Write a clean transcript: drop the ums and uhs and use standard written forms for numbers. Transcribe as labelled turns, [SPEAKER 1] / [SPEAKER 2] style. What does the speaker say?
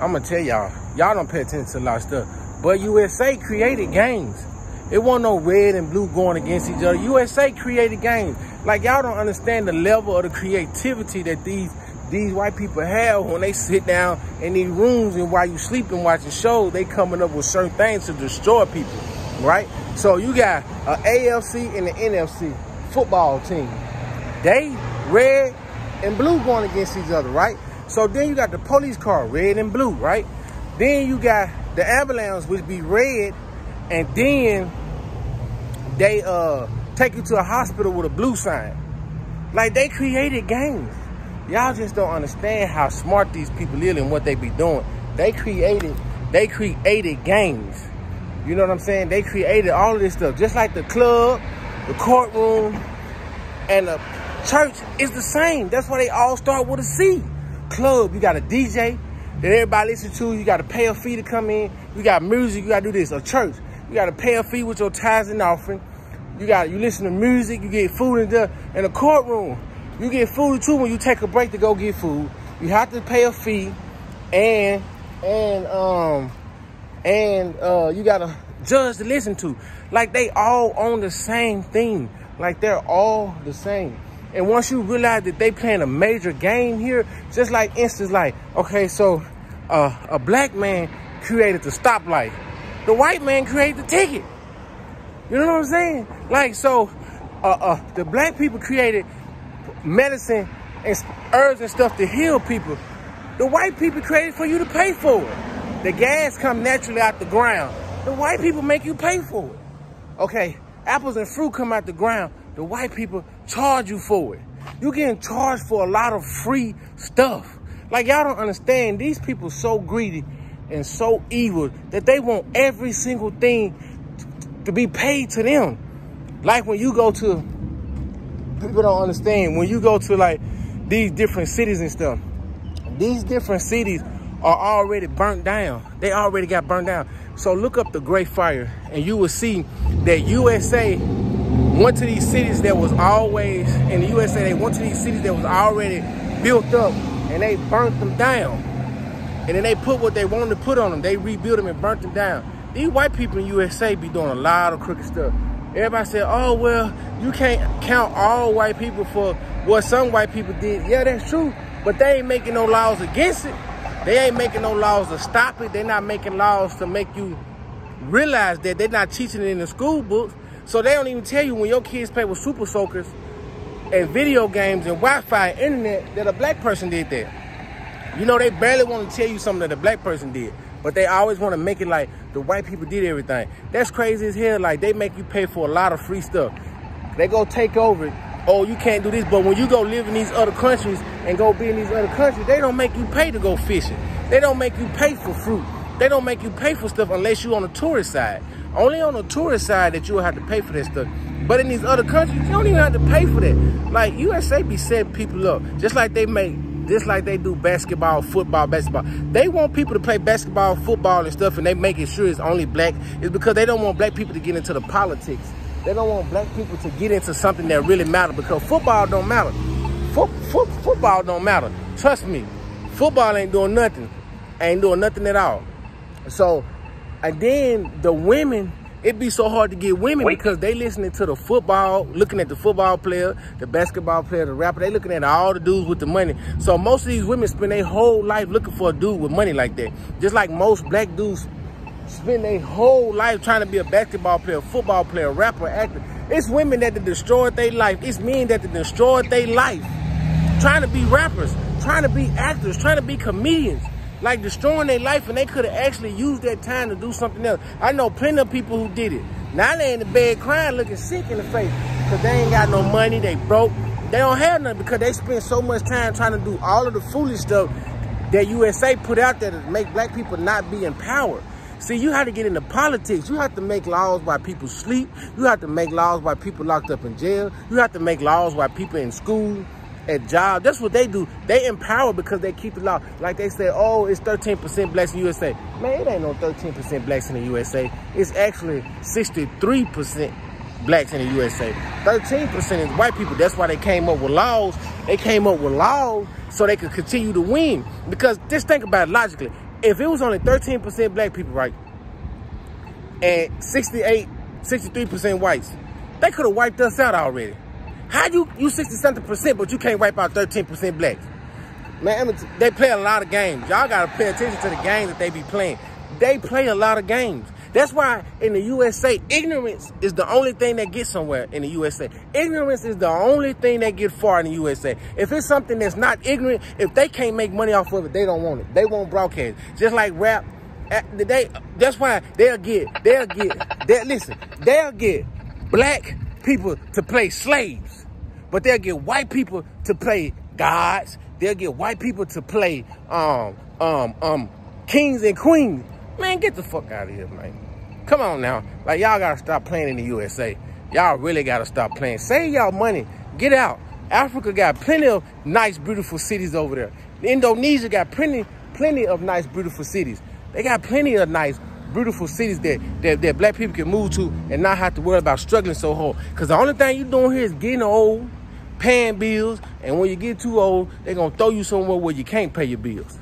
[SPEAKER 1] I'm gonna tell y'all don't pay attention to a lot of stuff. But USA created games. It wasn't no red and blue going against each other. USA created games. Like, y'all don't understand the level of the creativity that these white people have when they sit down in these rooms, and while you sleeping watching shows, they coming up with certain things to destroy people, right? So you got an AFC and an NFC football team. They red and blue going against each other, right? So then you got the police car, red and blue, right? Then you got the ambulance, which be red, and then they take you to a hospital with a blue sign. Like, they created games. Y'all just don't understand how smart these people is and what they be doing. They created games. You know what I'm saying? They created all of this stuff. Just like the club, the courtroom, and the church is the same. That's why they all start with a C. Club, you got a DJ that everybody listen to. You got to pay a fee to come in. You got music, you got to do this. A church, you got to pay a fee with your tithes and offering. You listen to music, you get food and stuff. In a courtroom, you get food too when you take a break to go get food. You have to pay a fee, and you got a judge to listen to. Like, they all own the same thing. Like, they're all the same. And once you realize that they playing a major game here, just like instance, like, okay, so a black man created the stoplight. The white man created the ticket. You know what I'm saying? Like, so the black people created medicine and herbs and stuff to heal people. The white people created for you to pay for it. The gas come naturally out the ground. The white people make you pay for it. Okay, apples and fruit come out the ground. The white people charge you for it. You getting charged for a lot of free stuff. Like, y'all don't understand. These people so greedy and so evil that they want every single thing to be paid to them. Like, when you go to, people don't understand, when you go to like these different cities and stuff, these different cities are already burnt down. They already got burnt down. So look up the Great Fire and you will see that USA went to these cities that was always, in the USA, they went to these cities that was already built up and they burnt them down. And then they put what they wanted to put on them. They rebuilt them and burnt them down. These white people in USA be doing a lot of crooked stuff. Everybody said, oh, well, you can't count all white people for what some white people did. Yeah, that's true. But they ain't making no laws against it. They ain't making no laws to stop it. They're not making laws to make you realize that. They're not teaching it in the school books. So they don't even tell you when your kids play with super soakers and video games and Wi-Fi and internet that a black person did that. You know, they barely want to tell you something that a black person did. But they always want to make it like the white people did everything. That's crazy as hell. Like, they make you pay for a lot of free stuff. They go take over it. Oh, you can't do this. But when you go live in these other countries and go be in these other countries, they don't make you pay to go fishing. They don't make you pay for fruit. They don't make you pay for stuff unless you're on the tourist side. Only on the tourist side that you'll have to pay for that stuff. But in these other countries, you don't even have to pay for that. Like, USA be setting people up. Just like they do basketball, football, basketball. They want people to play basketball, football, and stuff, and they making sure it's only black. It's because they don't want black people to get into the politics. They don't want black people to get into something that really matters, because football don't matter. Football don't matter. Trust me. Football ain't doing nothing. Ain't doing nothing at all. So, and then the women, it be so hard to get women because they listening to the football, looking at the football player, the basketball player, the rapper. They looking at all the dudes with the money. So most of these women spend their whole life looking for a dude with money like that. Just like most black dudes spend their whole life trying to be a basketball player, football player, rapper, actor. It's women that destroyed their life. It's men that destroyed their life. Trying to be rappers, trying to be actors, trying to be comedians. Like, destroying their life, and they could have actually used that time to do something else. I know plenty of people who did it. Now they in the bed crying, looking sick in the face because they ain't got no money, they broke. They don't have nothing because they spend so much time trying to do all of the foolish stuff that USA put out there to make black people not be in power. See, you have to get into politics. You have to make laws while people sleep. You have to make laws while people locked up in jail. You have to make laws while people in school, at job. That's what they do. They empower because they keep the law. Like they say, oh, it's 13% blacks in the USA. Man, it ain't no 13% blacks in the USA. It's actually 63% blacks in the USA. 13% is white people. That's why they came up with laws. They came up with laws so they could continue to win. Because just think about it logically. if it was only 13% black people, right, and 63% whites, they could have wiped us out already. How you 60-something%, but you can't wipe out 13% blacks? Man, they play a lot of games. Y'all got to pay attention to the games that they be playing. They play a lot of games. That's why in the USA, ignorance is the only thing that gets somewhere in the USA. Ignorance is the only thing that gets far in the USA. If it's something that's not ignorant, if they can't make money off of it, they don't want it. They won't broadcast. Just like rap, that's why they'll get black people to play slaves, but they'll get white people to play gods. They'll get white people to play kings and queens. Man, get the fuck out of here, man. Come on now. Like, y'all gotta stop playing in the USA. Y'all really gotta stop playing. Save y'all money. Get out. Africa got plenty of nice, beautiful cities over there. Indonesia got plenty of nice, beautiful cities. They got plenty of nice, beautiful cities that black people can move to and not have to worry about struggling so hard. Because the only thing you doing here is getting old, paying bills, and when you get too old, they're going to throw you somewhere where you can't pay your bills.